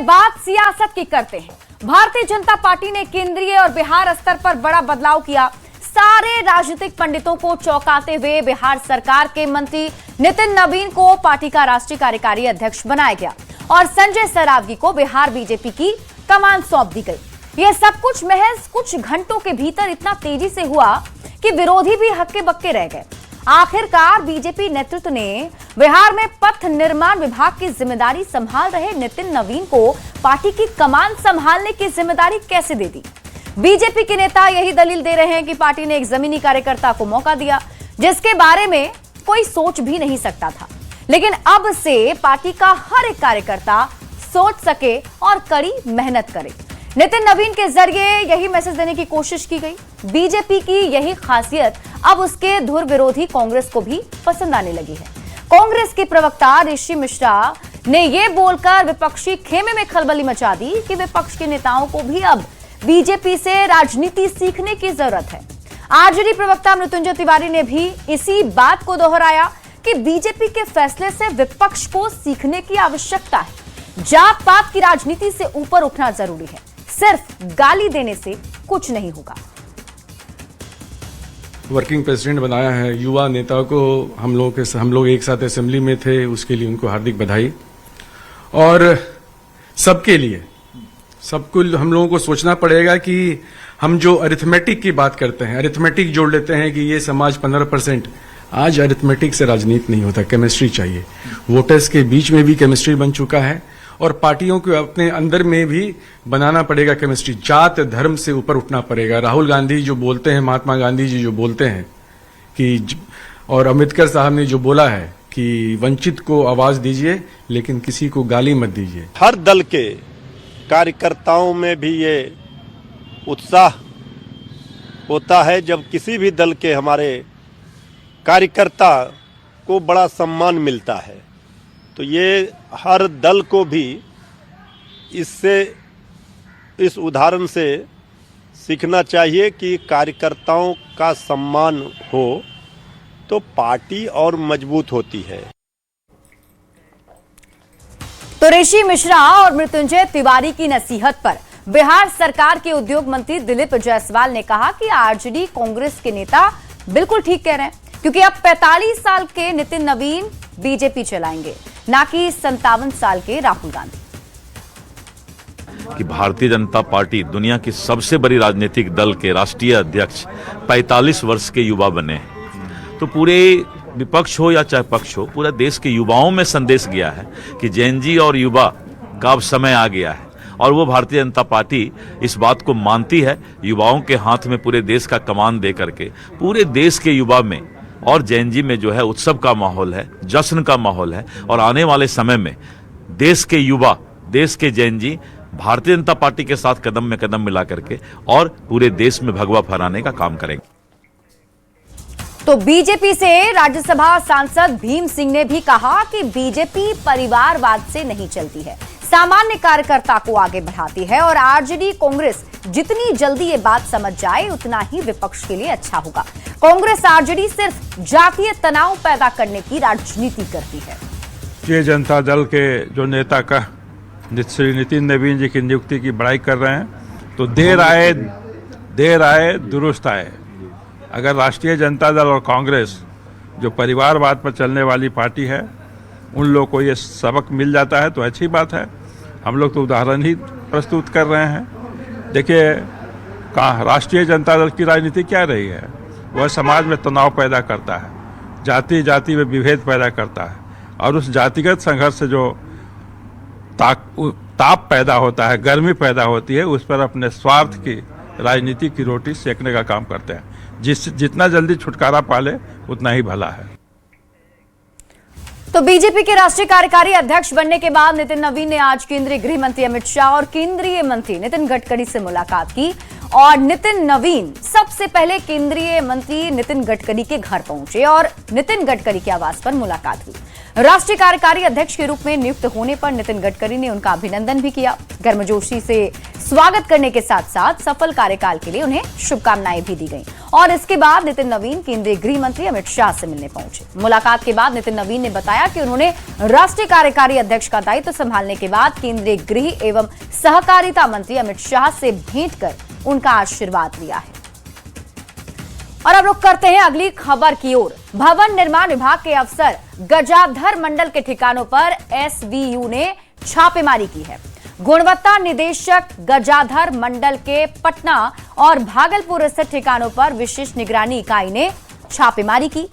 बात सियासत की करते हैं। भारतीय जनता पार्टी ने केंद्रीय और बिहार स्तर पर बड़ा बदलाव किया। सारे राजनीतिक पंडितों को चौंकाते हुए बिहार सरकार के मंत्री नितिन नवीन को पार्टी का राष्ट्रीय कार्यकारी अध्यक्ष बनाया गया और संजय सरावगी को बिहार बीजेपी की कमान सौंप दी गई। यह सब कुछ महज कुछ घंटों के भीतर इतना तेजी से हुआ कि विरोधी भी हक्के बक्के रह गए। आखिरकार बीजेपी नेतृत्व ने बिहार में पथ निर्माण विभाग की जिम्मेदारी संभाल रहे नितिन नवीन को पार्टी की कमान संभालने की जिम्मेदारी कैसे दे दी? बीजेपी के नेता यही दलील दे रहे हैं कि पार्टी ने एक जमीनी कार्यकर्ता को मौका दिया जिसके बारे में कोई सोच भी नहीं सकता था, लेकिन अब से पार्टी का हर एक कार्यकर्ता सोच सके और कड़ी मेहनत करे। नितिन नवीन के जरिए यही मैसेज देने की कोशिश की गई। बीजेपी की यही खासियत अब उसके धुर विरोधी कांग्रेस को भी पसंद आने लगी है। कांग्रेस के प्रवक्ता ऋषि मिश्रा ने यह बोलकर विपक्षी खेमे में खलबली मचा दी कि विपक्ष के नेताओं को भी अब बीजेपी से राजनीति सीखने की जरूरत है। आरजेडी प्रवक्ता मृत्युंजय तिवारी ने भी इसी बात को दोहराया कि बीजेपी के फैसले से विपक्ष को सीखने की आवश्यकता है। जात पात की राजनीति से ऊपर उठना जरूरी है, सिर्फ गाली देने से कुछ नहीं होगा। वर्किंग प्रेसिडेंट बनाया है, युवा नेता को हम लोग एक साथ असेंबली में थे, उसके लिए उनको हार्दिक बधाई। और सबके लिए सबको हम लोगों को सोचना पड़ेगा कि हम जो अरिथमेटिक की बात करते हैं, अरिथमेटिक जोड़ लेते हैं कि ये समाज 15%, आज अरिथमेटिक से राजनीति नहीं होता, केमिस्ट्री चाहिए। वोटर्स के बीच में भी केमिस्ट्री बन चुका है और पार्टियों को अपने अंदर में भी बनाना पड़ेगा केमिस्ट्री। जात धर्म से ऊपर उठना पड़ेगा। राहुल गांधी जो बोलते हैं, महात्मा गांधी जी जो बोलते हैं कि, और अम्बेडकर साहब ने जो बोला है कि वंचित को आवाज दीजिए लेकिन किसी को गाली मत दीजिए। हर दल के कार्यकर्ताओं में भी ये उत्साह होता है जब किसी भी दल के हमारे कार्यकर्ता को बड़ा सम्मान मिलता है, तो ये हर दल को भी इस उदाहरण से सीखना चाहिए कि कार्यकर्ताओं का सम्मान हो तो पार्टी और मजबूत होती है। तो ऋषि मिश्रा और मृत्युंजय तिवारी की नसीहत पर बिहार सरकार के उद्योग मंत्री दिलीप जायसवाल ने कहा कि आरजेडी कांग्रेस के नेता बिल्कुल ठीक कह रहे हैं, क्योंकि अब 45 साल के नितिन नवीन बीजेपी चलाएंगे, ना कि 57 साल के राहुल गांधी। कि भारतीय जनता पार्टी दुनिया की सबसे बड़ी राजनीतिक दल के राष्ट्रीय अध्यक्ष 45 वर्ष के युवा बने हैं, तो पूरे विपक्ष हो या चाहे पक्ष हो, पूरा देश के युवाओं में संदेश गया है कि जेनजी और युवा का अब समय आ गया है और वो भारतीय जनता पार्टी इस बात को मानती है। युवाओं के हाथ में पूरे देश का कमान दे करके पूरे देश के युवा में और जेनजी में जो है उत्सव का माहौल है, जश्न का माहौल है और आने वाले समय में देश के युवा, देश के जेनजी भारतीय जनता पार्टी के साथ कदम में कदम मिला करके और पूरे देश में भगवा फहराने का काम करेंगे। तो बीजेपी से राज्यसभा सांसद भीम सिंह ने भी कहा कि बीजेपी परिवारवाद से नहीं चलती है, सामान्य कार्यकर्ता को आगे बढ़ाती है और आरजेडी कांग्रेस जितनी जल्दी ये बात समझ जाए उतना ही विपक्ष के लिए अच्छा होगा। कांग्रेस आरजेडी सिर्फ जातीय तनाव पैदा करने की राजनीति करती है। ये जनता दल के जो नेता का श्री नितिन नवीन जी की नियुक्ति की बड़ाई कर रहे हैं, तो देर आए दुरुस्त आए। अगर राष्ट्रीय जनता दल और कांग्रेस जो परिवारवाद पर चलने वाली पार्टी है, उन लोगों को ये सबक मिल जाता है तो अच्छी बात है। हम लोग तो उदाहरण ही प्रस्तुत कर रहे हैं। देखिए, राष्ट्रीय जनता दल की राजनीति क्या रही है? वह समाज में तनाव पैदा करता है, जाति में विभेद पैदा करता है और उस जातिगत संघर्ष से जो ताप पैदा होता है, गर्मी पैदा होती है, उस पर अपने स्वार्थ की राजनीति की रोटी सेकने का काम करते हैं। जितना जल्दी छुटकारा पाले उतना ही भला है। तो बीजेपी के राष्ट्रीय कार्यकारी अध्यक्ष बनने के बाद नितिन नवीन ने आज केंद्रीय गृह मंत्री अमित शाह और केंद्रीय मंत्री नितिन गडकरी से मुलाकात की और नितिन नवीन सबसे पहले केंद्रीय मंत्री नितिन गडकरी के घर पहुंचे और नितिन गडकरी के आवास पर मुलाकात हुई। राष्ट्रीय कार्यकारी अध्यक्ष के रूप में नियुक्त होने पर नितिन गडकरी ने उनका अभिनंदन भी किया। गर्मजोशी से स्वागत करने के साथ साथ सफल कार्यकाल के लिए उन्हें शुभकामनाएं भी दी गईं। और इसके बाद नितिन नवीन केंद्रीय गृह मंत्री अमित शाह से मिलने पहुंचे। मुलाकात के बाद नितिन नवीन ने बताया कि उन्होंने राष्ट्रीय कार्यकारी अध्यक्ष का दायित्व संभालने के बाद केंद्रीय गृह एवं सहकारिता मंत्री अमित शाह से भेंट कर उनका आशीर्वाद लिया है। और अब रुक करते हैं अगली खबर की ओर। भवन निर्माण विभाग के अफसर गजाधर मंडल के ठिकानों पर एसवीयू ने छापेमारी की है। गुणवत्ता निदेशक गजाधर मंडल के पटना और भागलपुर स्थित ठिकानों पर विशेष निगरानी इकाई ने छापेमारी की।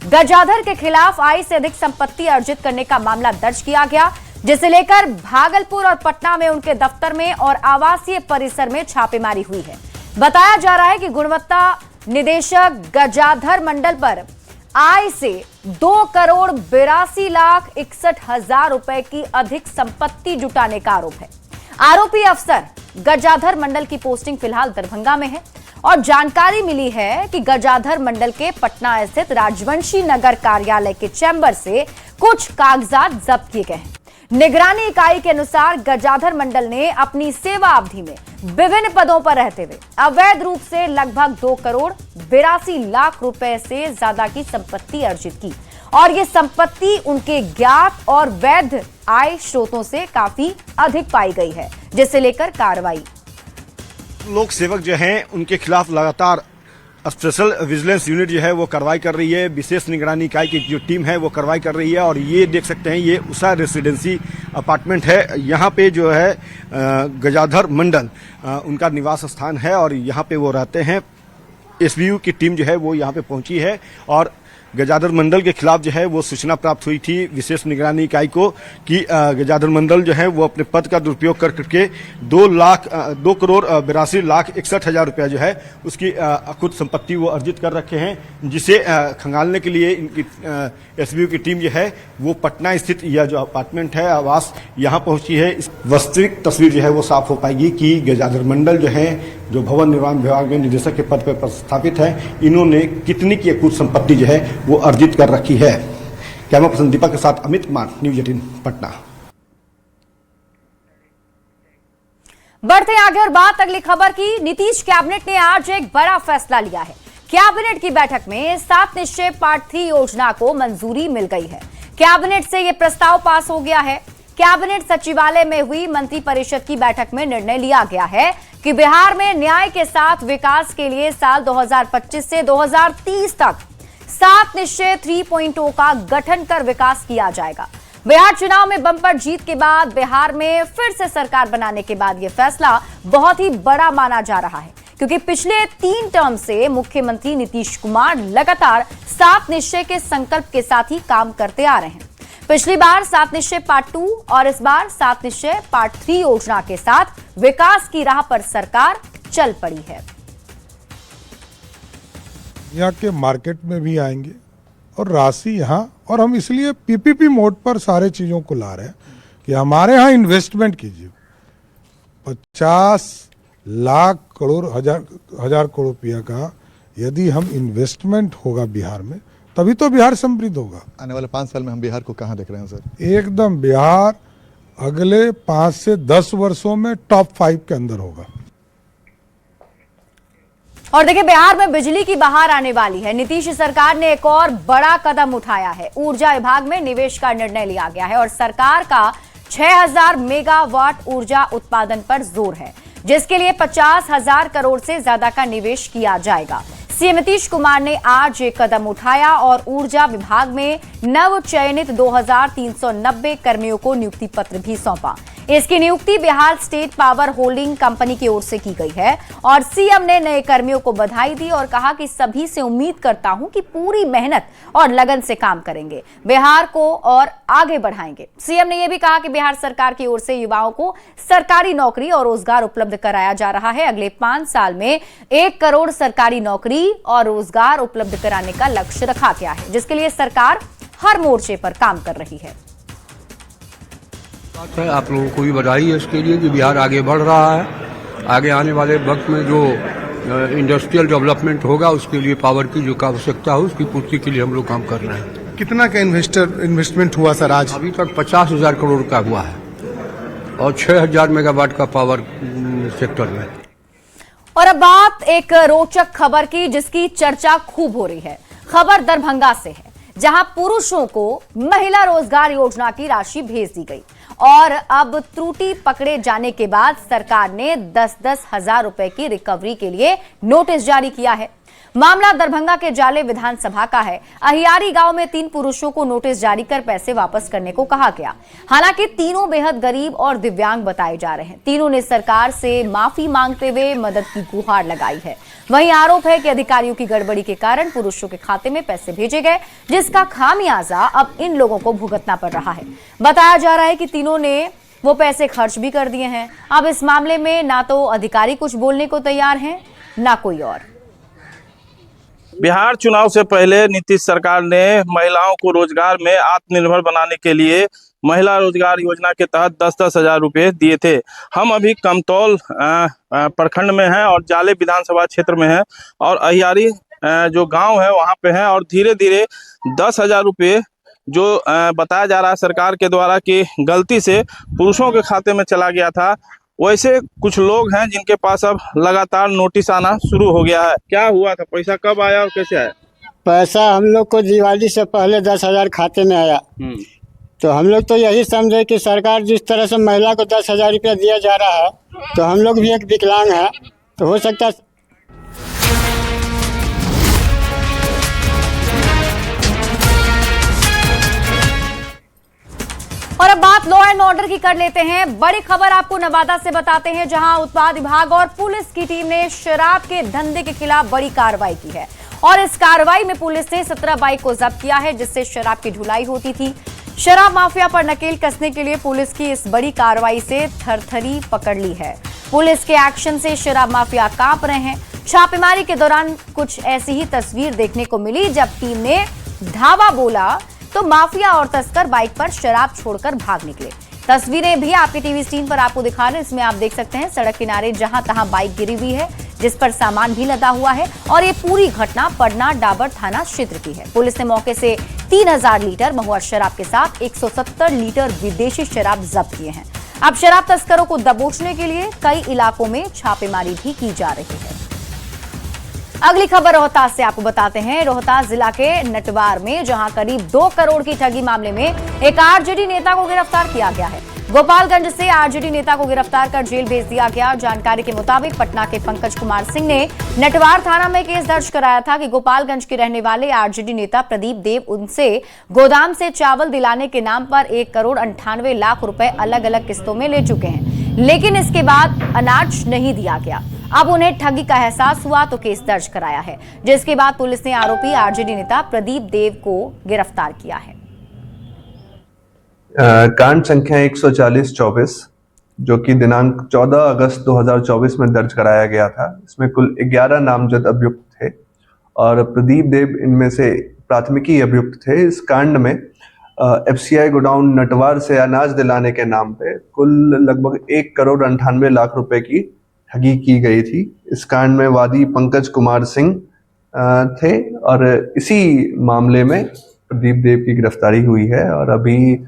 गजाधर के खिलाफ आय से अधिक संपत्ति अर्जित करने का मामला दर्ज किया गया, जिसे लेकर भागलपुर और पटना में उनके दफ्तर में और आवासीय परिसर में छापेमारी हुई है। बताया जा रहा है कि गुणवत्ता निदेशक गजाधर मंडल पर आय से 2,82,61,000 रुपए की अधिक संपत्ति जुटाने का आरोप है। आरोपी अफसर गजाधर मंडल की पोस्टिंग फिलहाल दरभंगा में है और जानकारी मिली है कि गजाधर मंडल के पटना स्थित राजवंशी नगर कार्यालय के चैम्बर से कुछ कागजात जब्त किए गए हैं। निगरानी इकाई के अनुसार गजाधर मंडल ने अपनी सेवा अवधि में विभिन्न पदों पर रहते हुए अवैध रूप से लगभग 2,82,00,000 रुपए से ज्यादा की संपत्ति अर्जित की और ये संपत्ति उनके ज्ञात और वैध आय स्रोतों से काफी अधिक पाई गई है, जिसे लेकर कार्रवाई। लोक सेवक जो हैं उनके खिलाफ लगातार स्पेशल विजिलेंस यूनिट जो है वो कार्रवाई कर रही है। विशेष निगरानी इकाई की जो टीम है वो कार्रवाई कर रही है और ये देख सकते हैं ये उषा रेसिडेंसी अपार्टमेंट है। यहाँ पे जो है गजाधर मंडल उनका निवास स्थान है और यहाँ पे वो रहते हैं। एसवीयू की टीम जो है वो यहाँ पे पहुंची है और गजाधर मंडल के खिलाफ जो है वो सूचना प्राप्त हुई थी विशेष निगरानी इकाई को कि गजाधर मंडल जो है वो अपने पद का दुरुपयोग करके 2,82,61,000 रुपया जो है उसकी अकुत संपत्ति वो अर्जित कर रखे हैं, जिसे खंगालने के लिए इनकी एसबीयू की टीम जो है वो पटना स्थित यह जो अपार्टमेंट है आवास यहाँ पहुंची है। इस वास्तविक तस्वीर जो है वो साफ हो पाएगी कि गजाधर मंडल जो है जो भवन निर्माण विभाग में निदेशक के पद पर स्थापित है, इन्होंने कितनी की अकुत संपत्ति जो है वो अर्जित कर रखी है। कैमरा पर्सन दीपक के साथ अमित कुमार, न्यूज 18 पटना। बढ़ते आगे और बात अगली खबर की। नीतीश कैबिनेट ने आज एक बड़ा फैसला लिया है। कैबिनेट की बैठक में 7 निश्चय पार्ट 3 योजना को मंजूरी मिल गई है। कैबिनेट से यह प्रस्ताव पास हो गया है। कैबिनेट सचिवालय में हुई मंत्रिपरिषद की बैठक में निर्णय लिया गया है कि बिहार में न्याय के साथ विकास के लिए साल 2025 से 2030 तक 7 निश्चय 3.0 का गठन कर विकास किया जाएगा। बिहार चुनाव में बम्पर जीत के बाद बिहार में फिर से सरकार बनाने के बाद यह फैसला बहुत ही बड़ा माना जा रहा है, क्योंकि पिछले 3 टर्म से मुख्यमंत्री नीतीश कुमार लगातार 7 निश्चय के संकल्प के साथ ही काम करते आ रहे हैं। पिछली बार 7 निश्चय पार्ट 2 और इस बार 7 निश्चय पार्ट 3 योजना के साथ विकास की राह पर सरकार चल पड़ी है। यहाँ के मार्केट में भी आएंगे और राशि यहाँ, और हम इसलिए पीपीपी मोड पर सारे चीजों को ला रहे हैं कि हमारे यहाँ इन्वेस्टमेंट कीजिए। 50 लाख करोड़ हजार करोड़ रुपया का यदि हम इन्वेस्टमेंट होगा बिहार में, तभी तो बिहार समृद्ध होगा। आने वाले 5 साल में हम बिहार को कहाँ देख रहे हैं सर? एकदम बिहार अगले 5 से 10 वर्षों में टॉप 5 के अंदर होगा। और देखिए, बिहार में बिजली की बहार आने वाली है। नीतीश सरकार ने एक और बड़ा कदम उठाया है। ऊर्जा विभाग में निवेश का निर्णय लिया गया है और सरकार का 6000 मेगावाट ऊर्जा उत्पादन पर जोर है, जिसके लिए 50,000 करोड़ से ज्यादा का निवेश किया जाएगा। सीएम नीतीश कुमार ने आज एक कदम उठाया और ऊर्जा विभाग में नव चयनित 2390 कर्मियों को नियुक्ति पत्र भी सौंपा। इसकी नियुक्ति Bihar state power holding company की ओर से की गई है और सीएम ने नए कर्मियों को बधाई दी और कहा कि सभी से उम्मीद करता हूं कि पूरी मेहनत और लगन से काम करेंगे, बिहार को और आगे बढ़ाएंगे। सीएम ने यह भी कहा कि बिहार सरकार की ओर से युवाओं को सरकारी नौकरी और रोजगार उपलब्ध कराया जा रहा है। अगले 5 साल में 1 करोड़ सरकारी नौकरी और रोजगार उपलब्ध कराने का लक्ष्य रखा गया है, जिसके लिए सरकार हर मोर्चे पर काम कर रही है। आप लोगों को भी बधाई है इसके लिए कि बिहार आगे बढ़ रहा है। आगे आने वाले वक्त में जो इंडस्ट्रियल डेवलपमेंट होगा उसके लिए पावर की जो आवश्यकता हो उसकी पूर्ति के लिए हम लोग काम कर रहे हैं। कितना का इन्वेस्टमेंट हुआ सर आज? अभी तक 50,000 करोड़ का हुआ है और 6,000 मेगावाट का पावर सेक्टर में। और अब बात एक रोचक खबर की जिसकी चर्चा खूब हो रही है। खबर दरभंगा से है, जहां पुरुषों को महिला रोजगार योजना की राशि भेज दी गई और अब त्रुटि पकड़े जाने के बाद सरकार ने 10-10 हजार रुपए की रिकवरी के लिए नोटिस जारी किया है। मामला दरभंगा के जाले विधानसभा का है। अहियारी गांव में 3 पुरुषों को नोटिस जारी कर पैसे वापस करने को कहा गया। हालांकि तीनों बेहद गरीब और दिव्यांग बताए जा रहे हैं। तीनों ने सरकार से माफी मांगते हुए मदद की गुहार लगाई है। वहीं आरोप है कि अधिकारियों की गड़बड़ी के कारण पुरुषों के खाते में पैसे भेजे गए, जिसका खामियाजा अब इन लोगों को भुगतना पड़ रहा है। बताया जा रहा है कि तीनों ने वो पैसे खर्च भी कर दिए हैं। अब इस मामले में ना तो अधिकारी कुछ बोलने को तैयार हैं, ना कोई और। बिहार चुनाव से पहले नीतीश सरकार ने महिलाओं को रोजगार में आत्मनिर्भर बनाने के लिए महिला रोजगार योजना के तहत 10-10 हजार रुपये दिए थे। हम अभी कमतौल प्रखंड में हैं और जाले विधानसभा क्षेत्र में हैं और अहियारी जो गांव है वहां पे हैं और धीरे धीरे 10,000 रुपये जो बताया जा रहा है सरकार के द्वारा कि गलती से पुरुषों के खाते में चला गया था, वैसे कुछ लोग हैं जिनके पास अब लगातार नोटिस आना शुरू हो गया है। क्या हुआ था, पैसा कब आया और कैसे आया? पैसा हम लोग को दिवाली से पहले 10,000 खाते में आया। तो हम लोग तो यही समझे कि सरकार जिस तरह से महिला को 10,000 रुपया दिया जा रहा है, तो हम लोग भी एक विकलांग है, तो हो सकता है। और अब बात लॉ एंड ऑर्डर की कर लेते हैं। बड़ी खबर आपको नवादा से बताते हैं, जहां उत्पाद विभाग और पुलिस की टीम ने शराब के धंधे के खिलाफ बड़ी कार्रवाई की है। और इस कार्रवाई में पुलिस ने 17 बाइक को जब्त किया है, जिससे शराब की ढुलाई होती थी। शराब माफिया पर नकेल कसने के लिए पुलिस की इस बड़ी कार्रवाई से थरथरी पकड़ ली है। पुलिस के एक्शन से शराब माफिया कांप रहे हैं। छापेमारी के दौरान कुछ ऐसी ही तस्वीर देखने को मिली, जब टीम ने धावा बोला तो माफिया और तस्कर बाइक पर शराब छोड़कर भाग निकले। तस्वीरें भी आपकी टीवी स्क्रीन पर आपको दिखा रहे हैं। इसमें आप देख सकते हैं सड़क किनारे जहां तहां बाइक गिरी हुई है, जिस पर सामान भी लदा हुआ है। और ये पूरी घटना पटना डाबर थाना क्षेत्र की है। पुलिस ने मौके से 3,000 लीटर महुआ शराब के साथ 170 लीटर विदेशी शराब जब्त किए हैं। अब शराब तस्करों को दबोचने के लिए कई इलाकों में छापेमारी भी की जा रही है। अगली खबर रोहतास से आपको बताते हैं। रोहतास जिला के नटवार में जहां करीब 2 करोड़ की ठगी मामले में एक आरजेडी नेता को गिरफ्तार किया गया है। गोपालगंज से आरजेडी नेता को गिरफ्तार कर जेल भेज दिया गया। जानकारी के मुताबिक पटना के पंकज कुमार सिंह ने नटवार थाना में केस दर्ज कराया था कि गोपालगंज के रहने वाले आरजेडी नेता प्रदीप देव उनसे गोदाम से चावल दिलाने के नाम पर 1 करोड़ 98 लाख रुपए अलग अलग किस्तों में ले चुके हैं, लेकिन इसके बाद अनाज नहीं दिया गया। अब उन्हें ठगी का एहसास हुआ तो केस दर्ज कराया है, जिसके बाद पुलिस ने आरोपी आरजेडी नेता प्रदीप देव को गिरफ्तार किया है। कांड संख्या 140-24 जो कि दिनांक 14 अगस्त 2024 में दर्ज कराया गया था। इसमें कुल 11 नामजद अभियुक्त थे और प्रदीप देव इनमें से प्राथमिकी अभियुक्त थे। इस कांड में FCI गोडाउन नटवार से अनाज दिलाने के नाम पे कुल लगभग 1 करोड़ 98 लाख रुपए की ठगी की गई थी। इस कांड में वादी पंकज कुमार सिंह थे और इसी मामले में प्रदीप देव की गिरफ्तारी हुई है। और अभी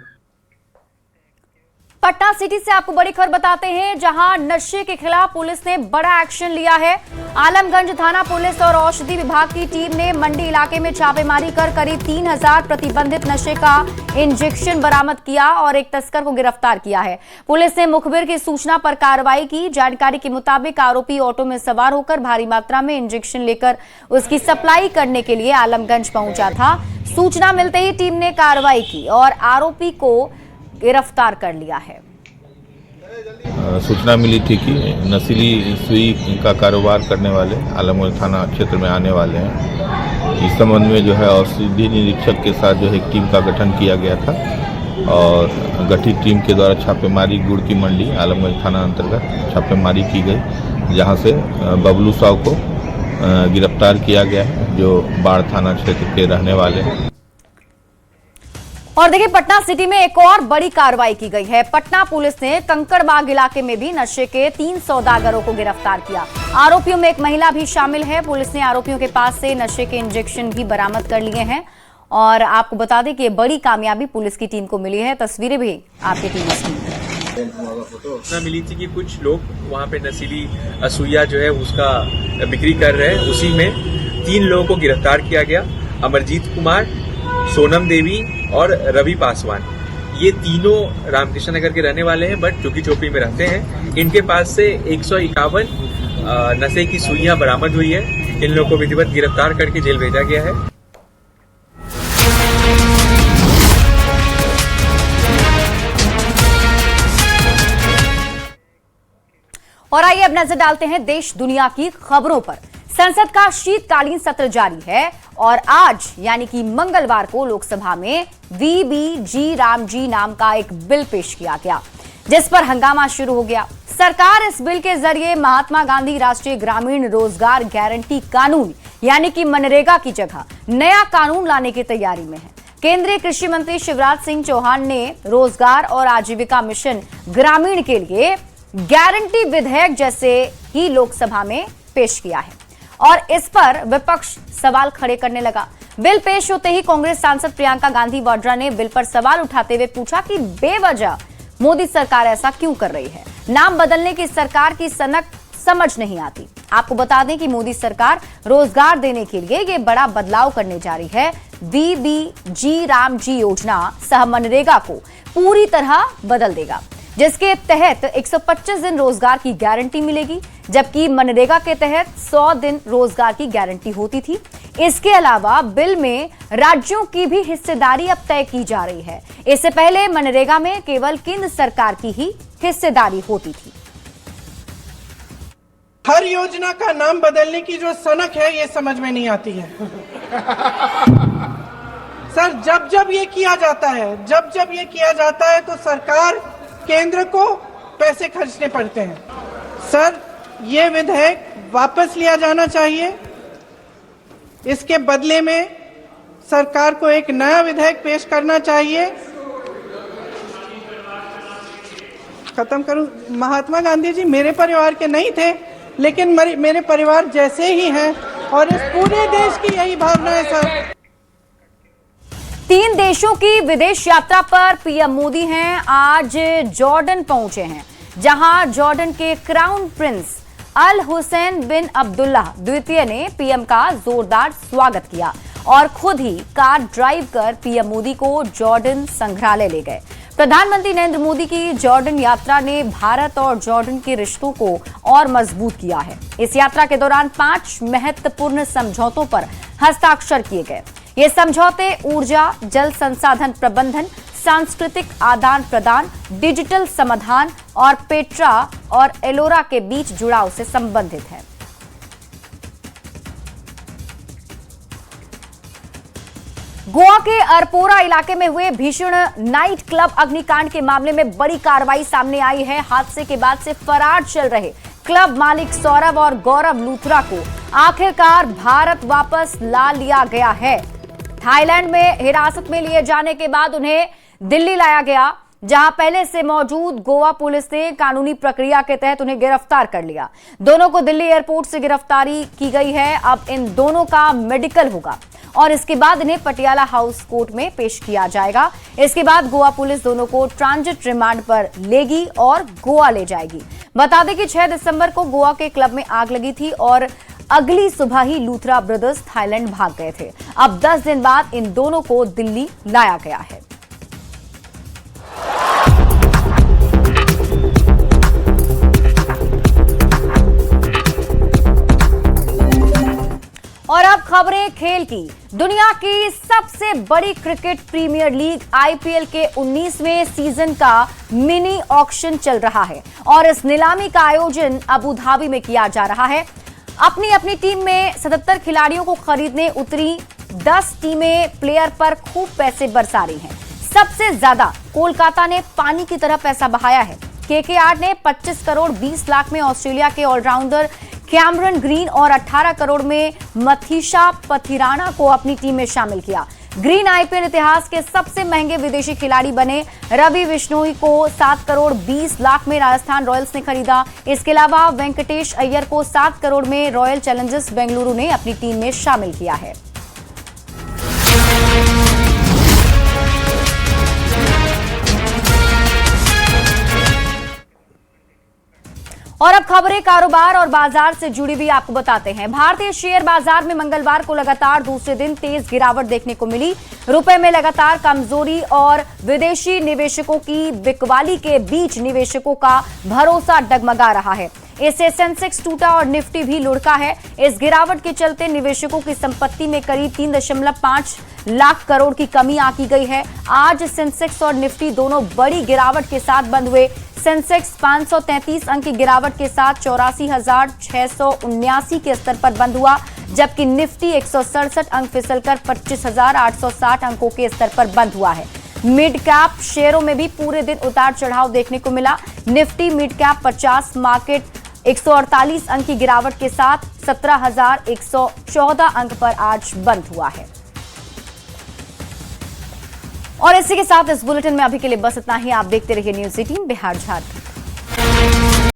पटना सिटी से आपको बड़ी खबर बताते हैं, जहां नशे के खिलाफ पुलिस ने बड़ा एक्शन लिया है। आलमगंज थाना पुलिस और औषधि विभाग की टीम ने मंडी इलाके में छापेमारी कर करीब 3,000 प्रतिबंधित नशे का इंजेक्शन बरामद किया और एक तस्कर को गिरफ्तार किया है। पुलिस ने मुखबिर की सूचना पर कार्रवाई की। जानकारी के मुताबिक आरोपी ऑटो में सवार होकर भारी मात्रा में इंजेक्शन लेकर उसकी सप्लाई करने के लिए आलमगंज पहुंचा था। सूचना मिलते ही टीम ने कार्रवाई की और आरोपी को गिरफ्तार कर लिया है। सूचना मिली थी कि नशीली सुई का कारोबार करने वाले आलमगंज थाना क्षेत्र में आने वाले हैं। इस संबंध में जो है औषधि निरीक्षक के साथ जो है एक टीम का गठन किया गया था और गठित टीम के द्वारा छापेमारी गुड़ की मंडी आलमगंज थाना अंतर्गत छापेमारी की गई, जहां से बबलू साव को गिरफ्तार किया गया है, जो बाढ़ थाना क्षेत्र के रहने वाले हैं। और देखिए, पटना सिटी में एक और बड़ी कार्रवाई की गई है। पटना पुलिस ने कंकड़बाग इलाके में भी नशे के 3 सौदागरों को गिरफ्तार किया। आरोपियों में एक महिला भी शामिल है। पुलिस ने आरोपियों के पास से नशे के इंजेक्शन भी बरामद कर लिए हैं और आपको बता दें कि बड़ी कामयाबी पुलिस की टीम को मिली है। तस्वीरें भी आपकी टीम की सूचना मिली थी कि कुछ लोग वहाँ पे नशीली सुइया जो है उसका बिक्री कर रहे हैं। उसी में 3 लोगों को गिरफ्तार किया गया, अमरजीत कुमार, सोनम देवी और रवि पासवान। ये तीनों रामकृष्ण नगर के रहने वाले हैं, बट झुग्गी झोपड़ी में रहते हैं। इनके पास से 151 नशे की सुइयां बरामद हुई है। इन लोगों को विधिवत गिरफ्तार करके जेल भेजा गया है। और आइए अब नजर डालते हैं देश दुनिया की खबरों पर। संसद का शीतकालीन सत्र जारी है और आज यानी कि मंगलवार को लोकसभा में VBG रामजी नाम का एक बिल पेश किया गया, जिस पर हंगामा शुरू हो गया। सरकार इस बिल के जरिए महात्मा गांधी राष्ट्रीय ग्रामीण रोजगार गारंटी कानून यानी कि मनरेगा की जगह नया कानून लाने की तैयारी में है। केंद्रीय कृषि मंत्री शिवराज सिंह चौहान ने रोजगार और आजीविका मिशन ग्रामीण के लिए गारंटी विधेयक जैसे ही लोकसभा में पेश किया है और इस पर विपक्ष सवाल खड़े करने लगा। बिल पेश होते ही कांग्रेस सांसद प्रियंका गांधी वाड्रा ने बिल पर सवाल उठाते हुए पूछा कि बेवजह मोदी सरकार ऐसा क्यों कर रही है। नाम बदलने की सरकार की सनक समझ नहीं आती। आपको बता दें कि मोदी सरकार रोजगार देने के लिए ये बड़ा बदलाव करने जा रही है। VBG रामजी योजना सह मनरेगा को पूरी तरह बदल देगा, जिसके तहत 125 दिन रोजगार की गारंटी मिलेगी, जबकि मनरेगा के तहत 100 दिन रोजगार की गारंटी होती थी। इसके अलावा बिल में राज्यों की भी हिस्सेदारी अब तय की जा रही है। इससे पहले मनरेगा में केवल केंद्र सरकार की ही हिस्सेदारी होती थी। हर योजना का नाम बदलने की जो सनक है ये समझ में नहीं आती है। सर, जब ये किया जाता है तो सरकार केंद्र को पैसे खर्चने पड़ते हैं। सर, ये विधेयक वापस लिया जाना चाहिए। इसके बदले में सरकार को एक नया विधेयक पेश करना चाहिए। खत्म करूं। महात्मा गांधी जी मेरे परिवार के नहीं थे, लेकिन मेरे परिवार जैसे ही हैं और इस पूरे देश की यही भावना है। सर, 3 देशों की विदेश यात्रा पर पीएम मोदी हैं। आज जॉर्डन पहुंचे हैं, जहां जॉर्डन के क्राउन प्रिंस अल हुसैन बिन अब्दुल्लाह द्वितीय ने पीएम का जोरदार स्वागत किया और खुद ही कार ड्राइव कर पीएम मोदी को जॉर्डन संग्रहालय ले गए। प्रधानमंत्री नरेंद्र मोदी की जॉर्डन यात्रा ने भारत और जॉर्डन के रिश्तों को और मजबूत किया है। इस यात्रा के दौरान 5 महत्वपूर्ण समझौतों पर हस्ताक्षर किए गए। ये समझौते ऊर्जा, जल संसाधन प्रबंधन, सांस्कृतिक आदान प्रदान, डिजिटल समाधान और पेट्रा और एलोरा के बीच जुड़ाव से संबंधित है। गोवा के अरपोरा इलाके में हुए भीषण नाइट क्लब अग्निकांड के मामले में बड़ी कार्रवाई सामने आई है। हादसे के बाद से फरार चल रहे क्लब मालिक सौरभ और गौरव लूथरा को आखिरकार भारत वापस ला लिया गया है। थाईलैंड में हिरासत में लिए जाने के बाद उन्हें दिल्ली लाया गया, जहां पहले से मौजूद गोवा पुलिस ने कानूनी प्रक्रिया के तहत उन्हें गिरफ्तार कर लिया। दोनों को दिल्ली एयरपोर्ट से गिरफ्तारी की गई है। अब इन दोनों का मेडिकल होगा और इसके बाद इन्हें पटियाला हाउस कोर्ट में पेश किया जाएगा। इसके बाद गोवा पुलिस दोनों को ट्रांजिट रिमांड पर लेगी और गोवा ले जाएगी। बता दें कि 6 दिसंबर को गोवा के क्लब में आग लगी थी और अगली सुबह ही लूथरा ब्रदर्स थाईलैंड भाग गए थे। अब 10 दिन बाद इन दोनों को दिल्ली लाया गया है। और अब खबरें खेल की। दुनिया की सबसे बड़ी क्रिकेट प्रीमियर लीग IPL के 19वें सीजन का मिनी ऑक्शन चल रहा है और इस नीलामी का आयोजन अबू धाबी में किया जा रहा है। अपनी अपनी टीम में 77 खिलाड़ियों को खरीदने उतरी 10 टीमें प्लेयर पर खूब पैसे बरसा रही हैं। सबसे ज्यादा कोलकाता ने पानी की तरह पैसा बहाया है। KKR ने 25 करोड़ 20 लाख में ऑस्ट्रेलिया के ऑलराउंडर कैमरन ग्रीन और 18 करोड़ में मथीशा पथिराना को अपनी टीम में शामिल किया। ग्रीन IPL इतिहास के सबसे महंगे विदेशी खिलाड़ी बने। रवि बिश्नोई को 7 करोड़ 20 लाख में राजस्थान रॉयल्स ने खरीदा। इसके अलावा वेंकटेश अय्यर को 7 करोड़ में रॉयल चैलेंजर्स बेंगलुरु ने अपनी टीम में शामिल किया है। और अब खबरें कारोबार और बाजार से जुड़ी हुई आपको बताते हैं। भारतीय शेयर बाजार में मंगलवार को लगातार दूसरे दिन तेज गिरावट देखने को मिली। रुपए में लगातार कमजोरी और विदेशी निवेशकों की बिकवाली के बीच निवेशकों का भरोसा डगमगा रहा है। इससे सेंसेक्स टूटा और निफ्टी भी लुढ़का है। इस गिरावट के चलते निवेशकों की संपत्ति में करीब 3.5 लाख करोड़ की कमी आंकी गई है। आज सेंसेक्स और निफ्टी दोनों बड़ी गिरावट के साथ बंद हुए। सेंसेक्स 533 अंक की गिरावट के साथ 84,679 के स्तर पर बंद हुआ, जबकि निफ्टी 167 अंक फिसलकर 25,860 अंकों के स्तर पर बंद हुआ है। मिड कैप शेयरों में भी पूरे दिन उतार चढ़ाव देखने को मिला। निफ्टी मिड कैप 50 मार्केट 148 अंक की गिरावट के साथ 17,114 अंक पर आज बंद हुआ है। और इसी के साथ इस बुलेटिन में अभी के लिए बस इतना ही। आप देखते रहिए न्यूज़ 18 बिहार झारखंड।